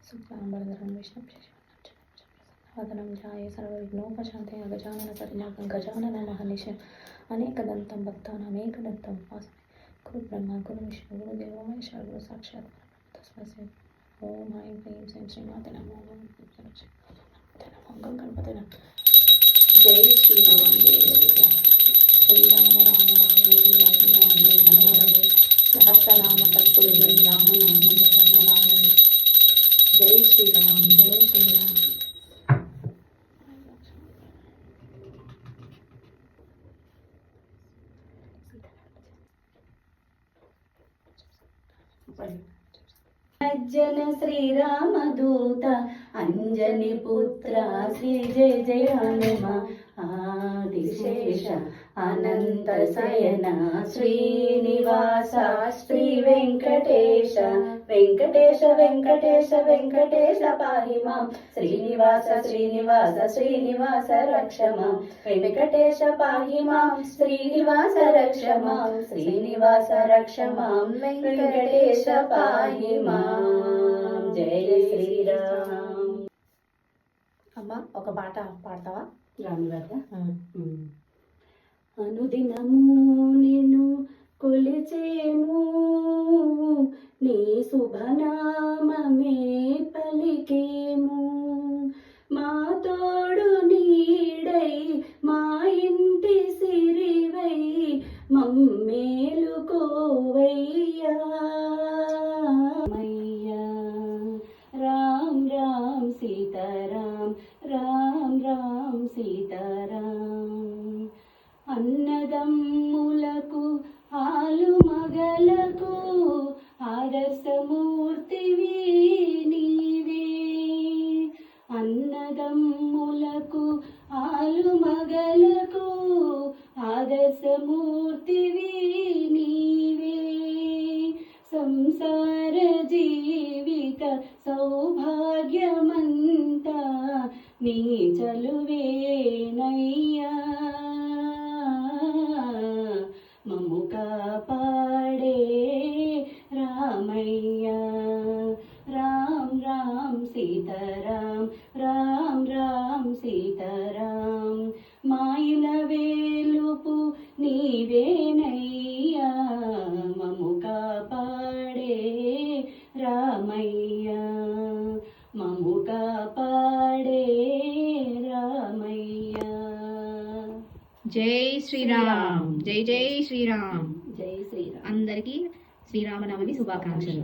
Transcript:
శుక్లాంబరధరం విష్ణుం శశివర్ణం ధ్యాయే సర్వవిఘ్నోపశాంతये గజానన పద్మాకం గజానన మహర్నిశం అనేకదంతం భక్తానామేకదంతం ఉపాస్మహే. గురు బ్రహ్మ గురు విష్ణు గురు దేవో మహేశ్వర గురు సాక్షాత్ తస్మై శ్రీ ఓం ఐం హ్రీం శ్రీం శ్రీమాతే నమో ఓం గణపతే నమః. జై శ్రీరామ్ జై శ్రీరామ్ శ్రీరామ రామ రామే శ్రీరామ రామే మనోరమే సహస్రనామ తత్తుల్యం రామ నామం సహస్రనామమే. జై శ్రీరామ్ జై శ్రీరామ్. సజ్జన శ్రీరామదూత అంజని పుత్ర శ్రీ జయ జయ హనుమ ఆదిశేష అనంత శయన శ్రీనివాస శ్రీ వెంకటేశ వెంకటేశ వెంకటేశ వెంకటేశ పాహి మాం. శ్రీనివాస శ్రీనివాస శ్రీనివాస రక్ష మాం. వెంకటేశ పాహి మాం. శ్రీనివాస రక్ష మాం. శ్రీనివాస రక్ష మాం. వెంకటేశ పాహి మాం. జయ శ్రీరామ్. అమ్మా ఒక పాట పాడతావా? రాముగారు అనుదినము నిన్ను కొలిచేము నీ శుభనామమే పలికేము. మా తోడు నీడై మా ఇంటి సిరివై మమ్మేలుకోవయ్యా. రామ్ రామ్ సీతారాం రామ్ రామ్ సీతారాం. అన్నదమ్ములకు ఆలు మగలకు ఆదర్శమూర్తివి నీవే. అన్నదమ్ములకు ఆలు మగలకు ఆదర్శమూర్తివి నీవే. సంసార జీవిత సౌభాగ్యమంతా నీ చలువేనయ్యా. మమ్ము కాపాడే రామయ్య. రామ్ రామ్ సీతారాం రామ్ రామ్ సీతారాం. మాయల వేలుపు నీవేనయ్యా. మమ్ము కాపాడే రామయ్య. మమ్ము కాపాడే రామయ్య. జై శ్రీరామ్. జై జై శ్రీరామ్. జై శ్రీరామ్. అందరికీ శ్రీరామనవమి శుభాకాంక్షలు.